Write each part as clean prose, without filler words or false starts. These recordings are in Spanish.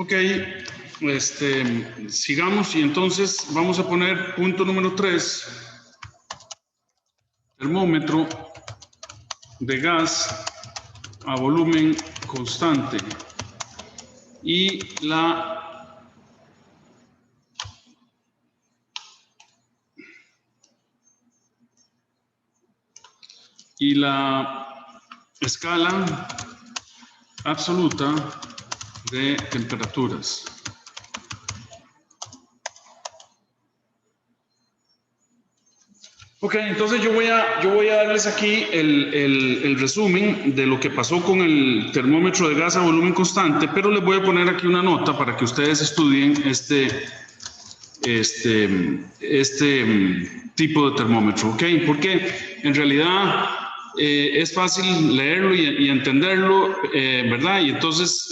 Ok, sigamos y entonces vamos a poner punto número 3, termómetro de gas a volumen constante y la escala absoluta de temperaturas. Ok, entonces yo voy a darles aquí el resumen de lo que pasó con el termómetro de gas a volumen constante, pero les voy a poner aquí una nota para que ustedes estudien este tipo de termómetro, ¿ok? Porque en realidad es fácil leerlo y entenderlo, ¿verdad? Y entonces,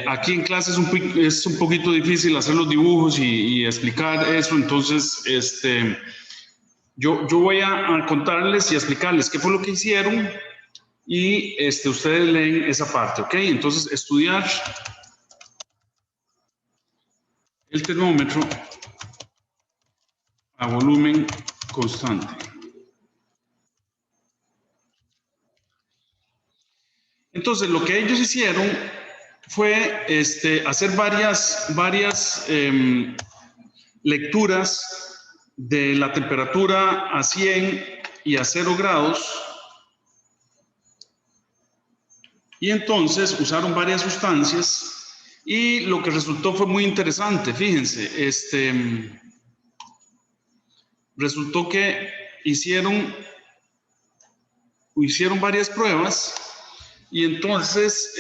aquí en clase es un poquito difícil hacer los dibujos y explicar eso, entonces, yo voy a contarles y explicarles qué fue lo que hicieron y ustedes leen esa parte, ¿ok? Entonces, estudiar el termómetro a volumen constante. Entonces, lo que ellos hicieron fue hacer varias lecturas de la temperatura a 100 y a 0 grados. Y entonces usaron varias sustancias y lo que resultó fue muy interesante. Fíjense, resultó que hicieron varias pruebas y entonces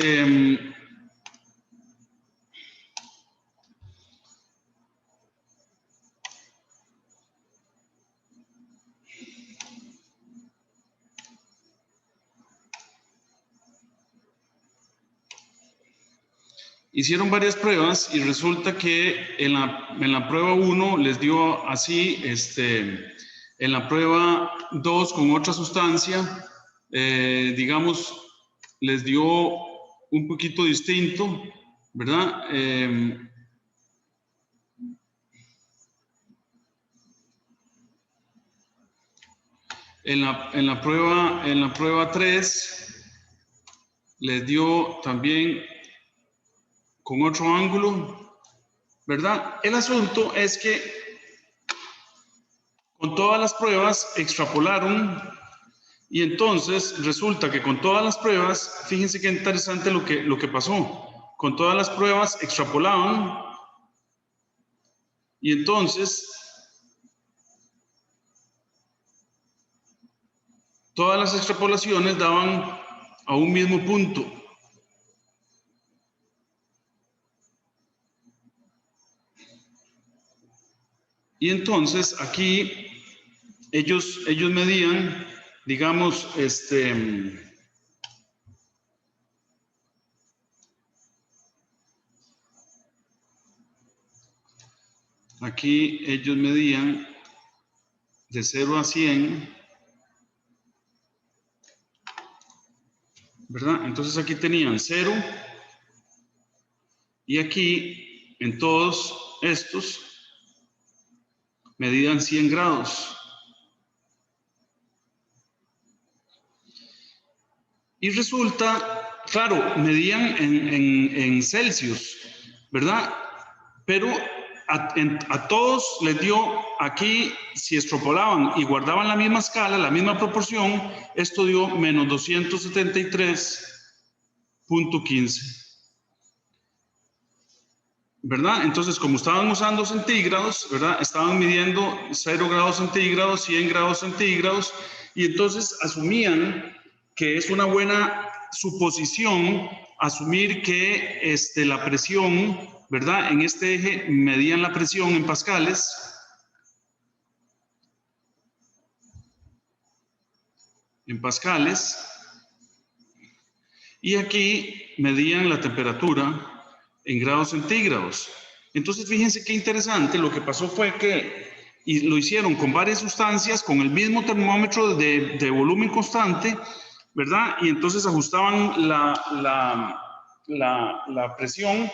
hicieron varias pruebas y resulta que en la prueba 1 les dio así, en la prueba 2 con otra sustancia, digamos, les dio un poquito distinto, ¿verdad? En la prueba 3 les dio también con otro ángulo, ¿verdad? El asunto es que con todas las pruebas extrapolaron y entonces resulta que con todas las pruebas, fíjense qué interesante lo que pasó. Con todas las pruebas extrapolaban y entonces todas las extrapolaciones daban a un mismo punto. Y entonces aquí ellos medían, digamos, aquí ellos medían de 0 a 100, ¿verdad? Entonces aquí tenían 0 y aquí en todos estos medían 100 grados. Y resulta, claro, medían en Celsius, ¿verdad? Pero a todos les dio aquí, si extrapolaban y guardaban la misma escala, la misma proporción, esto dio menos 273.15. ¿Verdad? Entonces, como estaban usando centígrados, ¿verdad? Estaban midiendo 0 grados centígrados, 100 grados centígrados, y entonces asumían que es una buena suposición asumir que la presión, ¿verdad? En este eje medían la presión en pascales. En pascales. Y aquí medían la temperatura en grados centígrados. Entonces, fíjense qué interesante, lo que pasó fue que y lo hicieron con varias sustancias, con el mismo termómetro de volumen constante, ¿verdad? Y entonces ajustaban la la presión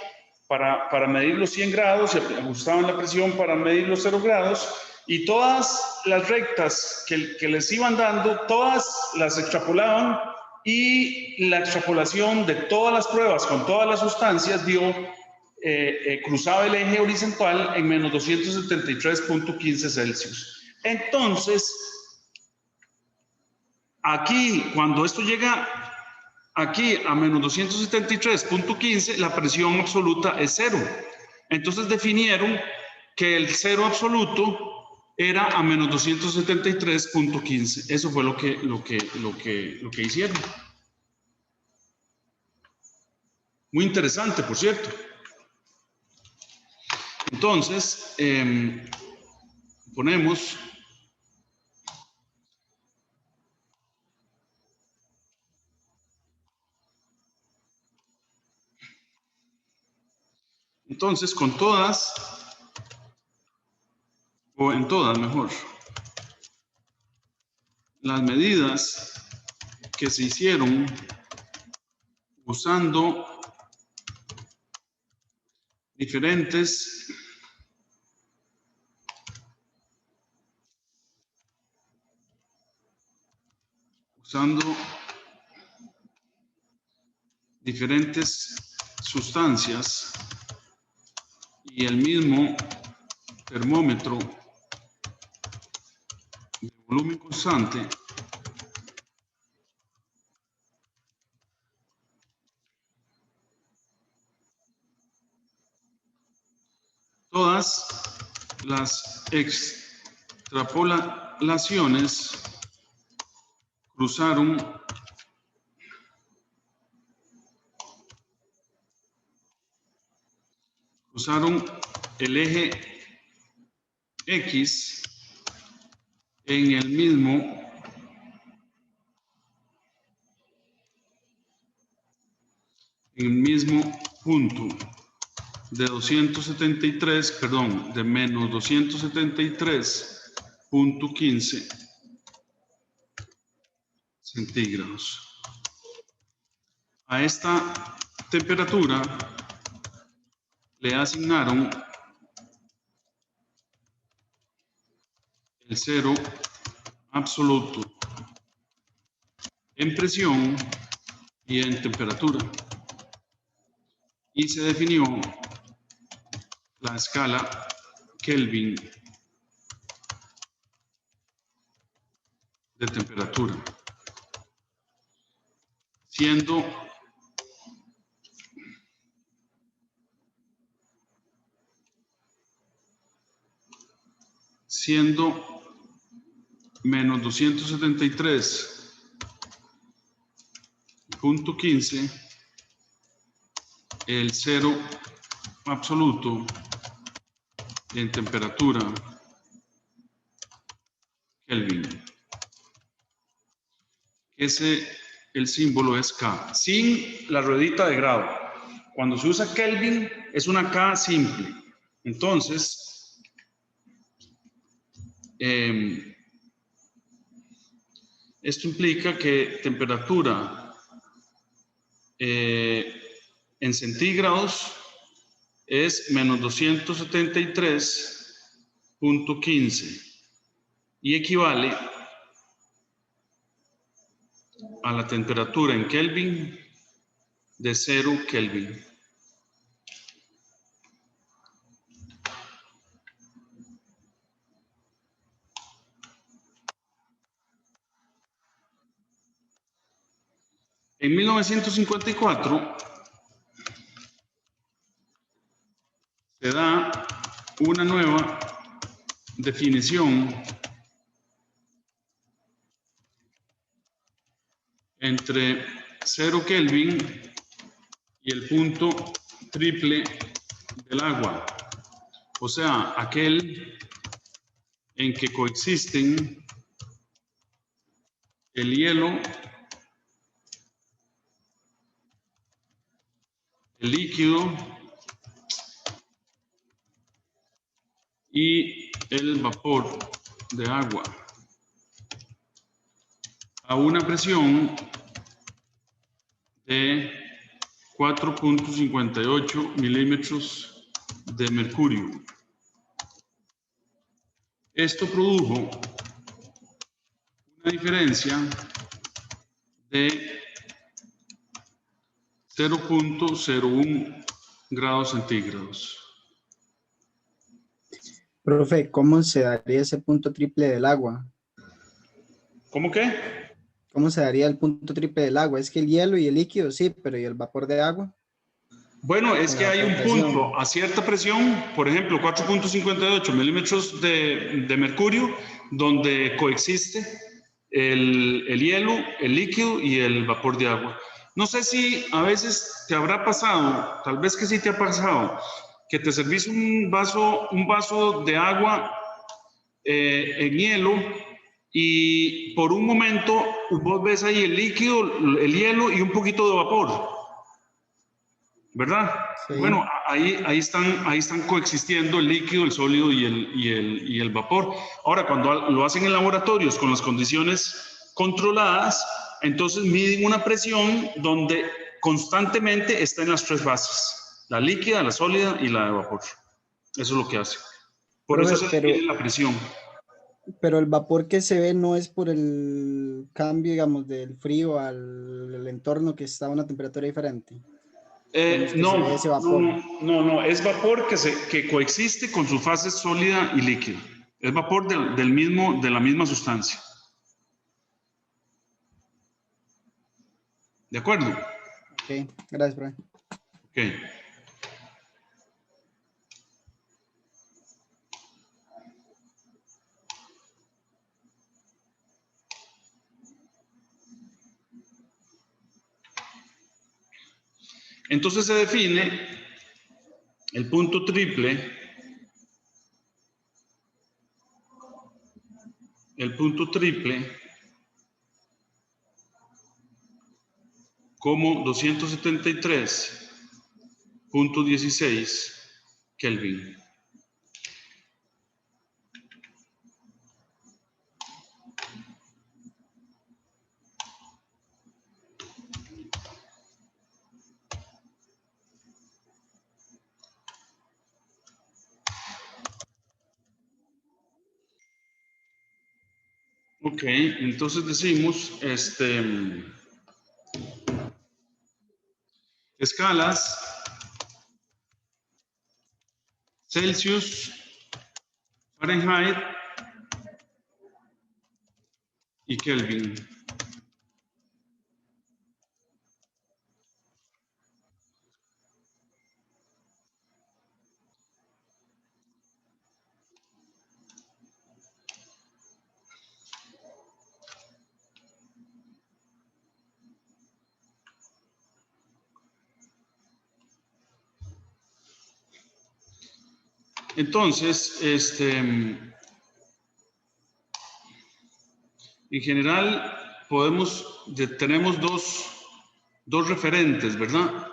para medir los 100 grados, y ajustaban la presión para medir los 0 grados, y todas las rectas que les iban dando, todas las extrapolaban, y la extrapolación de todas las pruebas con todas las sustancias dio, cruzaba el eje horizontal en menos 273.15 Celsius. Entonces, aquí, cuando esto llega aquí a menos 273.15, la presión absoluta es 0. Entonces definieron que el 0 absoluto era a menos 273.15. Eso fue lo que hicieron. Muy interesante, por cierto. Entonces, ponemos... Entonces, con todas, o en todas mejor, las medidas que se hicieron usando diferentes sustancias y el mismo termómetro de volumen constante, todas las extrapolaciones cruzaron el eje X en el mismo punto de menos 273.15 centígrados. A esta temperatura le asignaron el 0 absoluto en presión y en temperatura, y se definió la escala Kelvin de temperatura, siendo menos 273.15 el 0 absoluto en temperatura Kelvin. El símbolo es K, sin la ruedita de grado. Cuando se usa Kelvin es una K simple. Entonces, esto implica que temperatura en centígrados es menos 273.15 y equivale a la temperatura en Kelvin de 0 Kelvin. En 1954 se da una nueva definición entre 0 Kelvin y el punto triple del agua, o sea, aquel en que coexisten el hielo, el líquido y el vapor de agua a una presión de 4.58 milímetros de mercurio. Esto produjo una diferencia de 0.01 grados centígrados. Profe, ¿cómo se daría ese punto triple del agua? ¿Cómo qué? ¿Cómo se daría el punto triple del agua? Es que el hielo y el líquido sí, pero ¿y el vapor de agua? Bueno, es Con que la hay un presión. punto a cierta presión, por ejemplo, 4.58 milímetros de mercurio, donde coexiste el hielo, el líquido y el vapor de agua. No sé si a veces te habrá pasado, tal vez que sí te ha pasado, que te servís un vaso de agua en hielo y por un momento vos ves ahí el líquido, el hielo y un poquito de vapor, ¿verdad? Sí. Bueno, ahí están coexistiendo el líquido, el sólido y el vapor. Ahora, cuando lo hacen en laboratorios con las condiciones controladas, entonces miden una presión donde constantemente está en las tres fases, la líquida, la sólida y la de vapor. Eso es lo que hace. Por eso Profe, se define la presión. pero el vapor que se ve no es por el cambio, digamos, del frío al entorno que está a una temperatura diferente. Digamos que se ve ese vapor. No, es vapor que coexiste con su fase sólida y líquida. Es vapor de la misma sustancia. ¿De acuerdo? Ok, gracias, profe. Ok. Entonces se define el punto triple, como 273.16 Kelvin. Ok, entonces decimos, escalas Celsius, Fahrenheit y Kelvin. Entonces, en general, tenemos dos referentes, ¿verdad?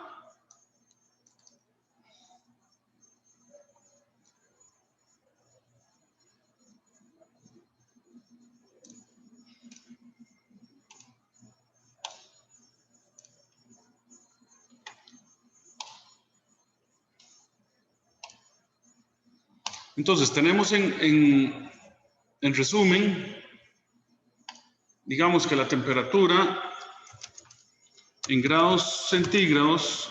Entonces, tenemos en resumen, digamos que la temperatura en grados centígrados,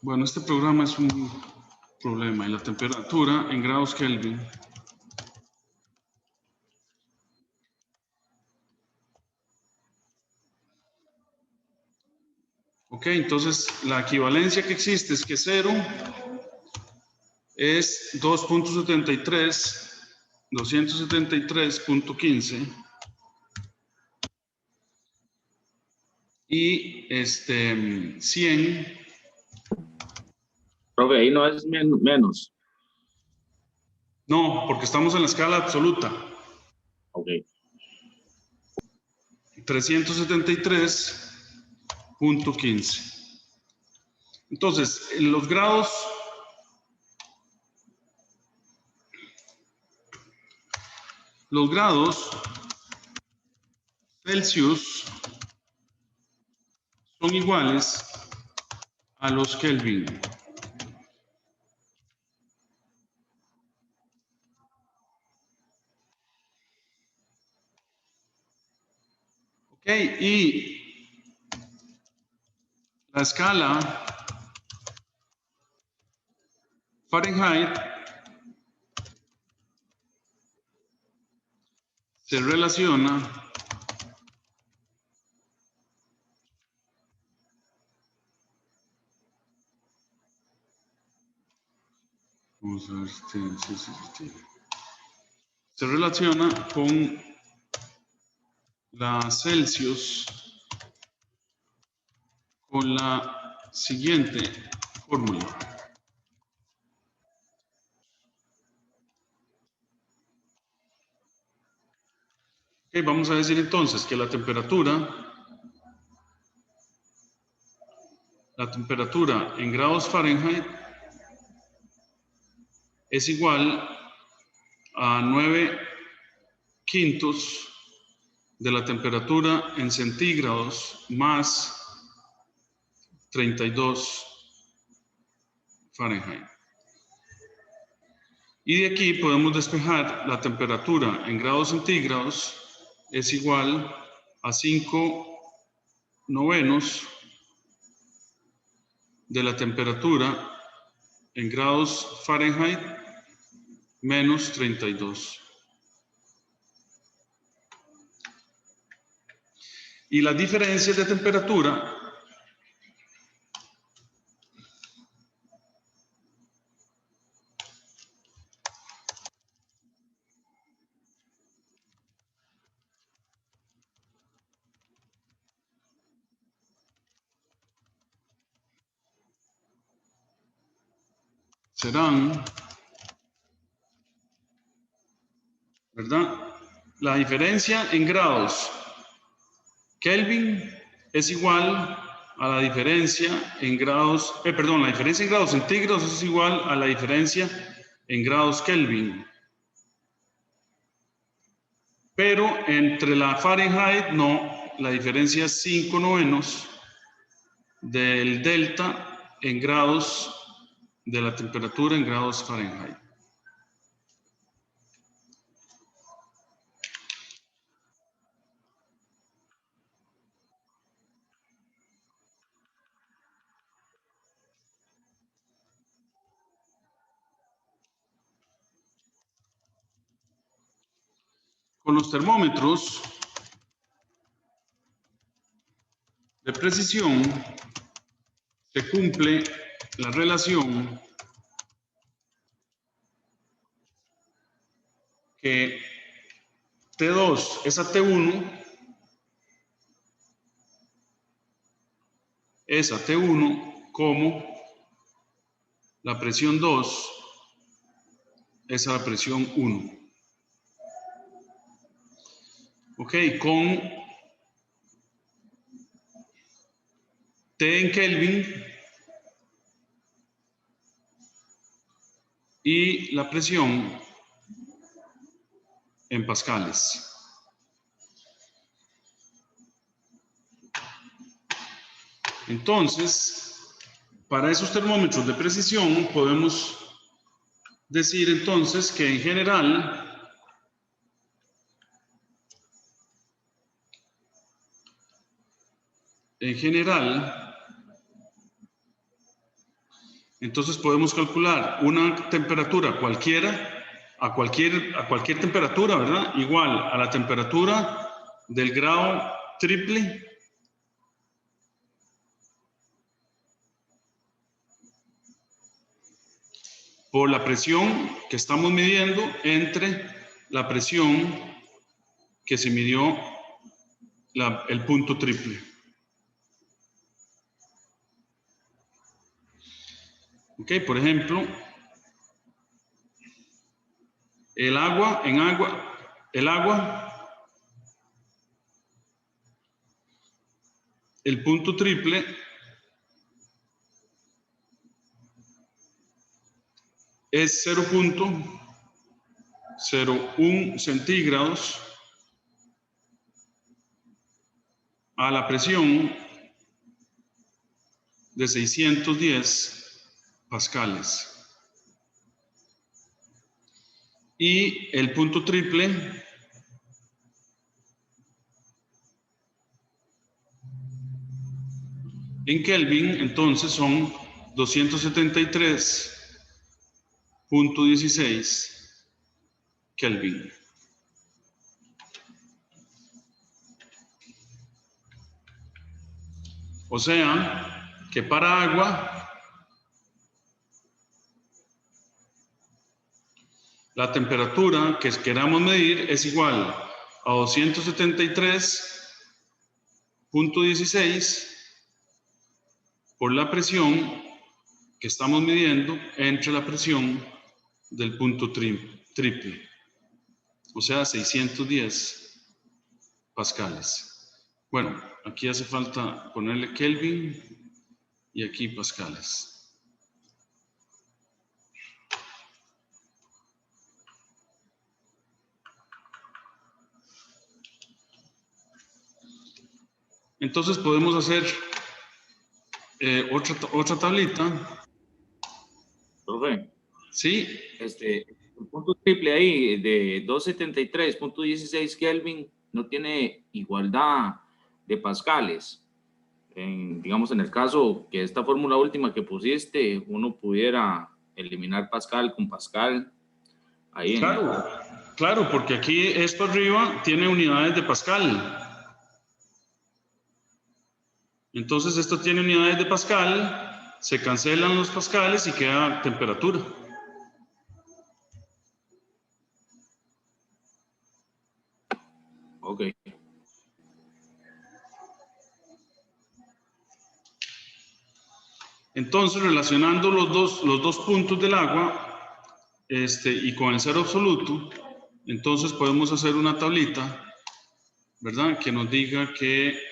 bueno, este programa es un problema, y la temperatura en grados Kelvin. Ok, entonces la equivalencia que existe es que 0 es 273.15 y 100. Profe, ahí no es menos. No, porque estamos en la escala absoluta. Ok. 373.15. Entonces, los grados Celsius son iguales a los Kelvin. Ok, y la escala Fahrenheit se relaciona vamos a ver, se relaciona con la Celsius con la siguiente fórmula. Ok, vamos a decir entonces que la temperatura en grados Fahrenheit es igual a 9/5 de la temperatura en centígrados más 32 Fahrenheit. Y de aquí podemos despejar la temperatura en grados centígrados es igual a 5/9 de la temperatura en grados Fahrenheit menos 32. Y las diferencias de temperatura serán, ¿verdad? La diferencia en grados Kelvin es igual a la diferencia en grados, la diferencia en grados centígrados es igual a la diferencia en grados Kelvin. Pero entre la Fahrenheit no, la diferencia es 5/9 del delta en grados de la temperatura en grados Fahrenheit. Con los termómetros de precisión se cumple la relación que T2 es a T1 es a T1 como la presión 2 es a la presión 1. Ok, con T en Kelvin y la presión en pascales. Entonces, para esos termómetros de precisión podemos decir entonces que en general entonces podemos calcular una temperatura cualquiera, a cualquier temperatura, ¿verdad? Igual a la temperatura del grado triple por la presión que estamos midiendo entre la presión que se midió el punto triple. Ok, por ejemplo, el agua, el punto triple es 0.01 centígrados a la presión de 610 pascales. Y el punto triple en Kelvin, entonces son 273.16 Kelvin. O sea, que para agua, la temperatura que queramos medir es igual a 273.16 por la presión que estamos midiendo entre la presión del punto triple, o sea, 610 pascales. Bueno, aquí hace falta ponerle Kelvin y aquí pascales. Entonces podemos hacer otra tablita. Profe. Sí. El punto triple ahí de 273.16 Kelvin no tiene igualdad de pascales. Digamos, en el caso que esta fórmula última que pusiste, uno pudiera eliminar pascal con pascal. Ahí claro, porque aquí esto arriba tiene unidades de pascal. Entonces esto tiene unidades de pascal, se cancelan los pascales y queda temperatura. Ok. Entonces, relacionando los dos puntos del agua y con el cero absoluto, entonces podemos hacer una tablita, ¿verdad? Que nos diga que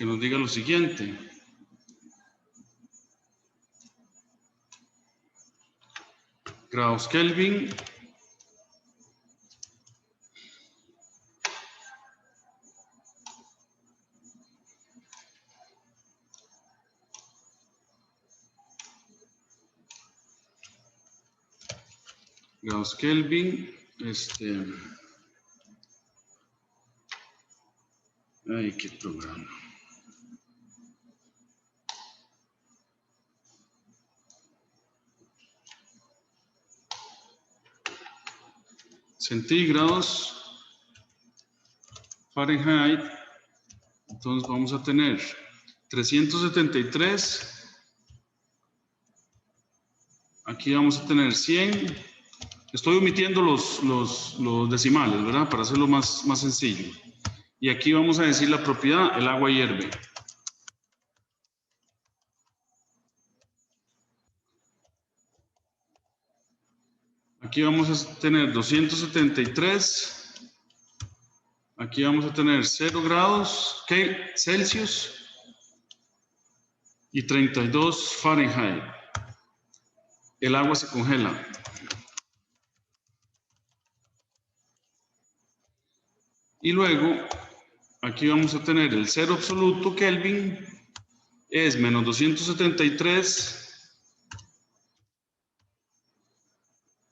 nos diga lo siguiente. Grados Kelvin. Grados Kelvin. Ay, qué programa. Centígrados, Fahrenheit, entonces vamos a tener 373, aquí vamos a tener 100, estoy omitiendo los decimales, ¿verdad? Para hacerlo más sencillo. Y aquí vamos a decir la propiedad, el agua hierve. Aquí vamos a tener 273. Aquí vamos a tener 0 grados Celsius y 32 Fahrenheit. El agua se congela. Y luego, aquí vamos a tener el cero absoluto Kelvin, es menos 273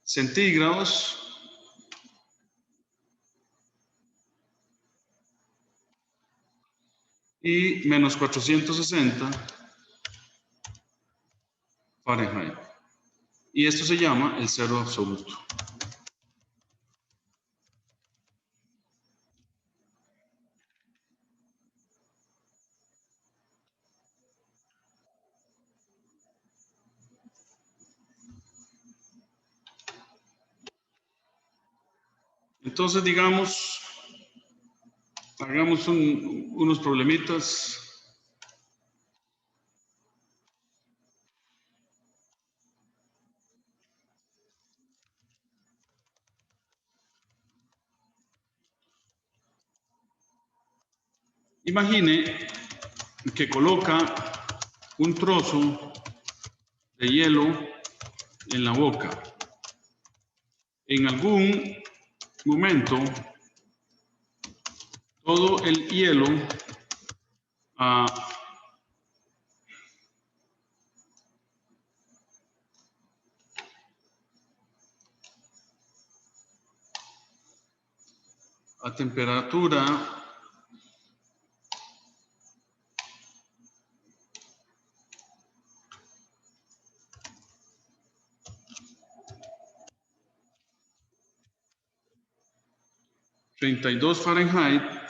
centígrados. Y menos 460 Fahrenheit. Y esto se llama el cero absoluto. Entonces, digamos, hagamos unos problemitas. Imagine que coloca un trozo de hielo en la boca. En algún momento todo el hielo a temperatura Fahrenheit,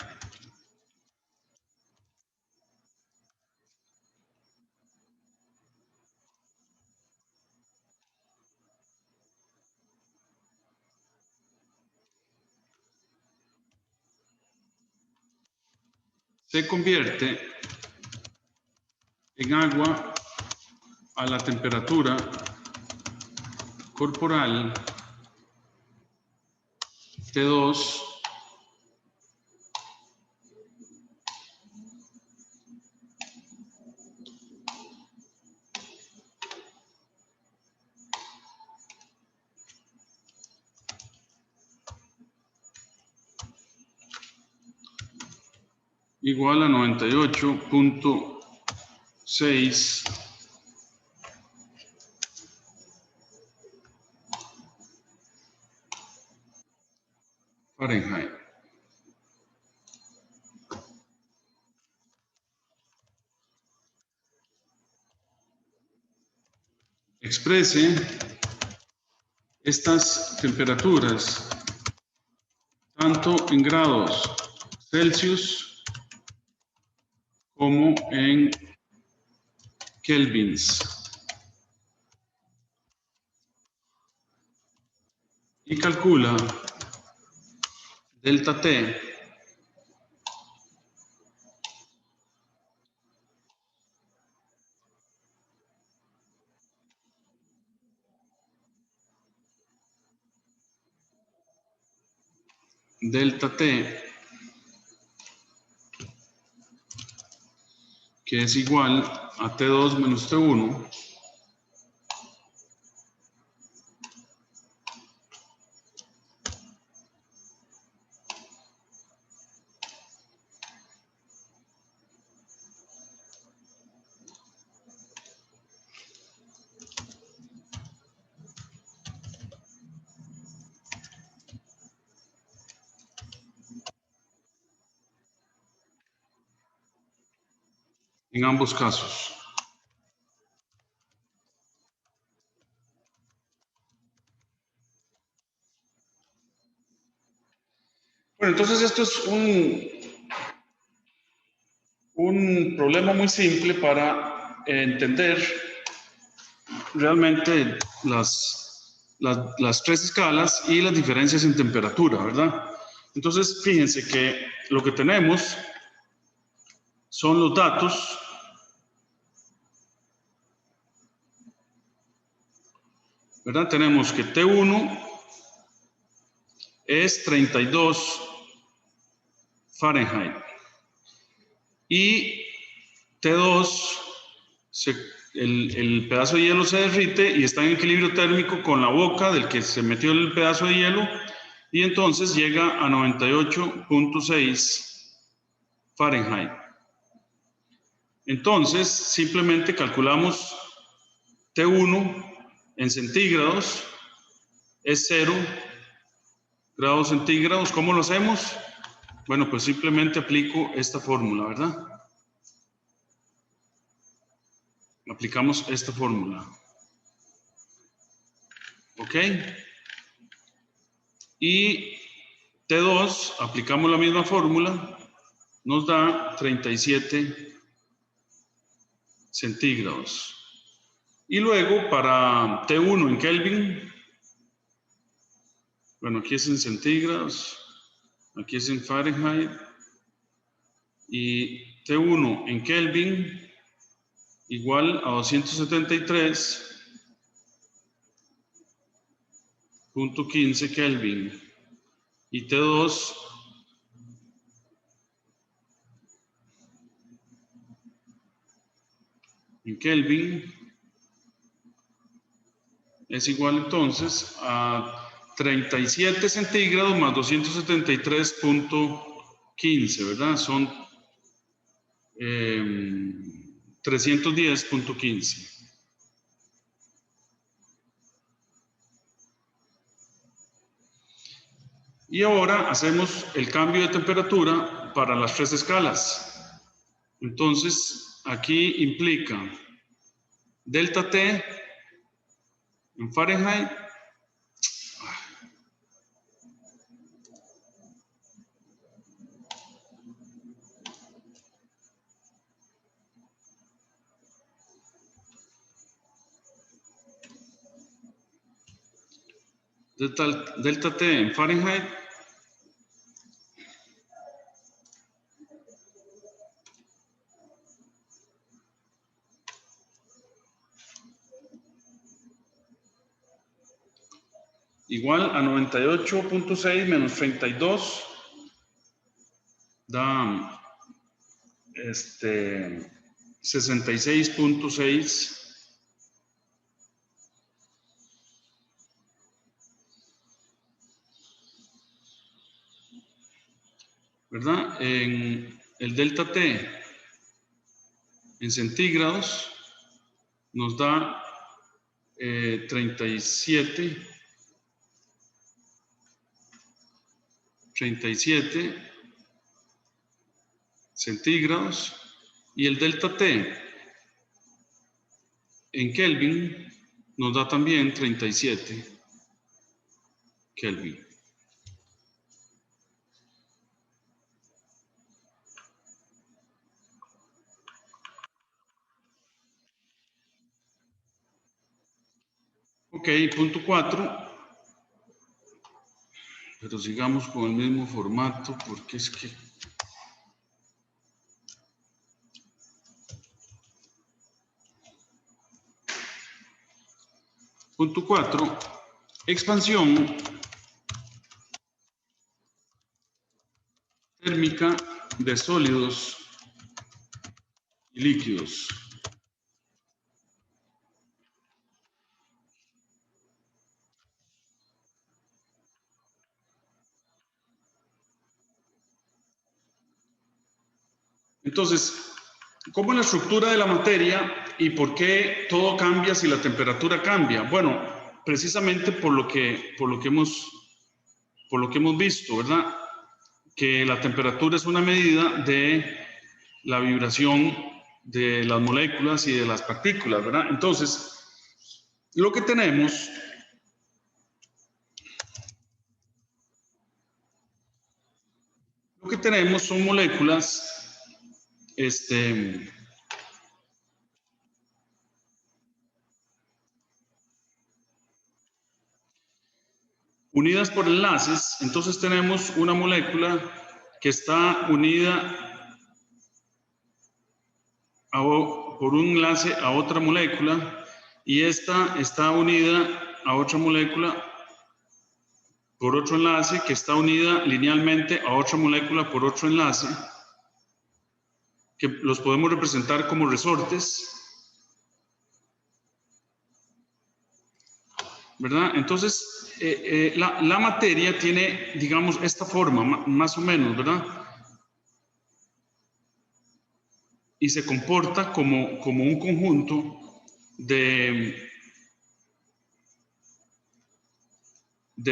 se convierte en agua a la temperatura corporal T2 igual a 98.6 Fahrenheit. Exprese estas temperaturas tanto en grados Celsius como en kelvins y calcula delta T que es igual a T2 menos T1 en ambos casos. Bueno, entonces esto es un problema muy simple para entender realmente las tres escalas y las diferencias en temperatura, ¿verdad? Entonces, fíjense que lo que tenemos son los datos ¿verdad? Tenemos que T1 es 32 Fahrenheit y T2, el pedazo de hielo se derrite y está en equilibrio térmico con la boca del que se metió el pedazo de hielo y entonces llega a 98.6 Fahrenheit. Entonces, simplemente calculamos T1 en centígrados, es 0 grados centígrados. ¿Cómo lo hacemos? Bueno, pues simplemente aplico esta fórmula, ¿verdad? Aplicamos esta fórmula. ¿Ok? Y T2, aplicamos la misma fórmula, nos da 37 centígrados. Y luego para T1 en Kelvin, bueno, aquí es en centígrados, aquí es en Fahrenheit, y T1 en Kelvin igual a 273.15 Kelvin, y T2 en Kelvin es igual entonces a 37 centígrados más 273.15 15, ¿verdad? Son 310.15. Y ahora hacemos el cambio de temperatura para las 3 escalas. Entonces, aquí implica delta T en Fahrenheit. Delta T en Fahrenheit igual a 98.6 menos 32 da 66.6. ¿Verdad? En el delta T en centígrados nos da 37 centígrados, y el delta T en Kelvin nos da también 37 Kelvin. Ok, punto 4. Pero sigamos con el mismo formato, porque es que... Punto 4. Expansión térmica de sólidos y líquidos. Entonces, ¿cómo es la estructura de la materia y por qué todo cambia si la temperatura cambia? Bueno, precisamente por lo que hemos visto, ¿verdad? Que la temperatura es una medida de la vibración de las moléculas y de las partículas, ¿verdad? Entonces, lo que tenemos son moléculas unidas por enlaces. Entonces tenemos una molécula que está unida por un enlace a otra molécula, y esta está unida a otra molécula por otro enlace, que está unida linealmente a otra molécula por otro enlace, que los podemos representar como resortes, ¿verdad? Entonces, la materia tiene, digamos, esta forma, más o menos, ¿verdad? Y se comporta como un conjunto de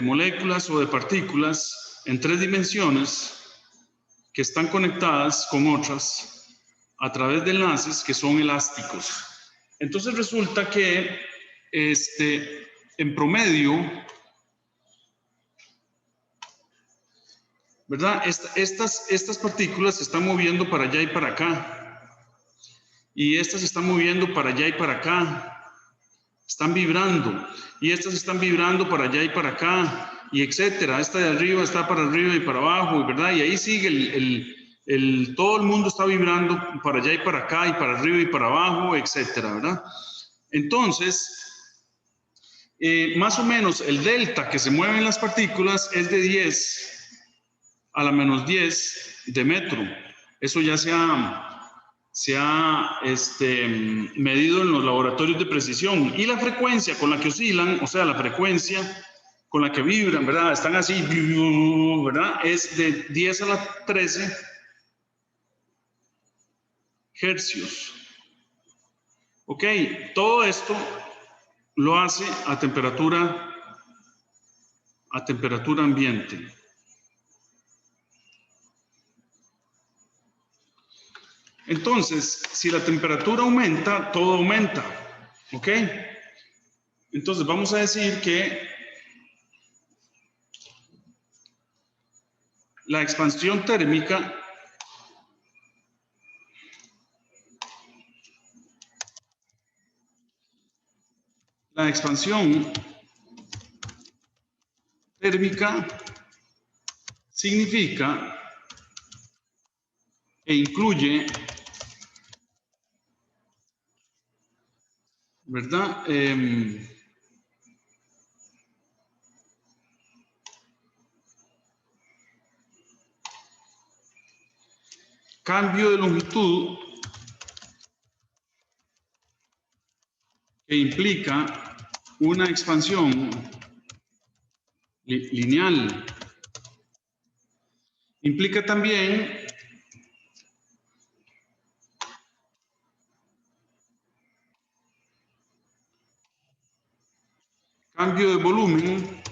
moléculas o de partículas en 3 dimensiones que están conectadas con otras a través de enlaces que son elásticos. Entonces resulta que en promedio, ¿verdad? Estas partículas se están moviendo para allá y para acá, y estas se están moviendo para allá y para acá, están vibrando, y estas están vibrando para allá y para acá, y etcétera. Esta de arriba está para arriba y para abajo, ¿verdad? Y ahí sigue todo el mundo está vibrando para allá y para acá, y para arriba y para abajo, etcétera, ¿verdad? Entonces, más o menos el delta que se mueven las partículas es de 10 a la menos 10 de metro. Eso ya se ha medido en los laboratorios de precisión. Y la frecuencia con la que oscilan, o sea, la frecuencia con la que vibran, ¿verdad? Están así, ¿verdad? Es de 10 a la 13 hercios. Ok, todo esto lo hace a temperatura ambiente. Entonces, si la temperatura aumenta, todo aumenta. ¿Ok? Entonces, vamos a decir que la expansión térmica significa e incluye, ¿verdad? Cambio de longitud que implica una expansión lineal. Implica también cambio de volumen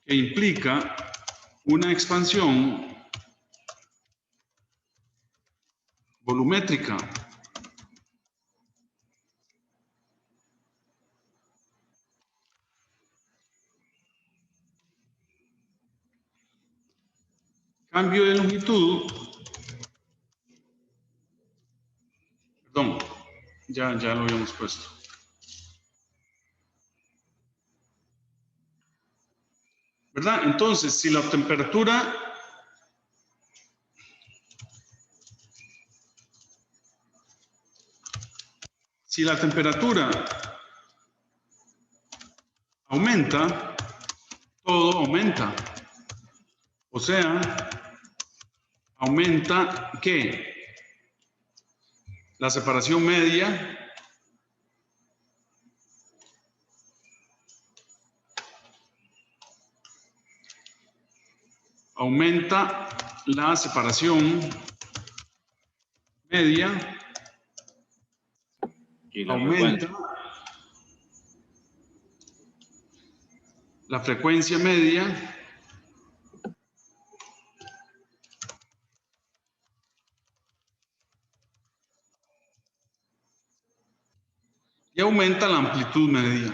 que implica una expansión volumétrica. Cambio de longitud, perdón, ya lo habíamos puesto. ¿Verdad? Entonces, si la temperatura aumenta, todo aumenta. O sea, aumenta ¿qué? La separación media aumenta la separación media, Y la aumenta la frecuencia media y aumenta la amplitud media.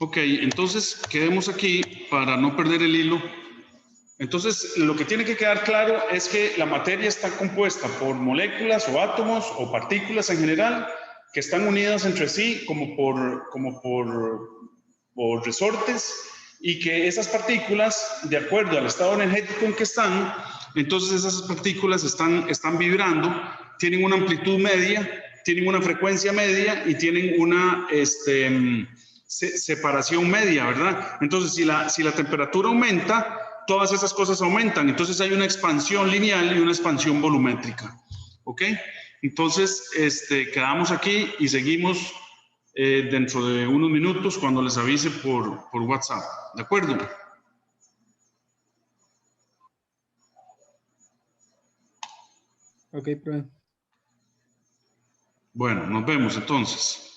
Ok, entonces quedemos aquí para no perder el hilo. Entonces, lo que tiene que quedar claro es que la materia está compuesta por moléculas o átomos o partículas en general que están unidas entre sí como por resortes y que esas partículas, de acuerdo al estado energético en que están, entonces esas partículas están vibrando, tienen una amplitud media, tienen una frecuencia media y tienen una separación media, ¿verdad? Entonces, si la temperatura aumenta, todas esas cosas aumentan. Entonces hay una expansión lineal y una expansión volumétrica. ¿Ok? Entonces, quedamos aquí y seguimos dentro de unos minutos cuando les avise por WhatsApp. ¿De acuerdo? Ok, profe. Bueno, nos vemos entonces.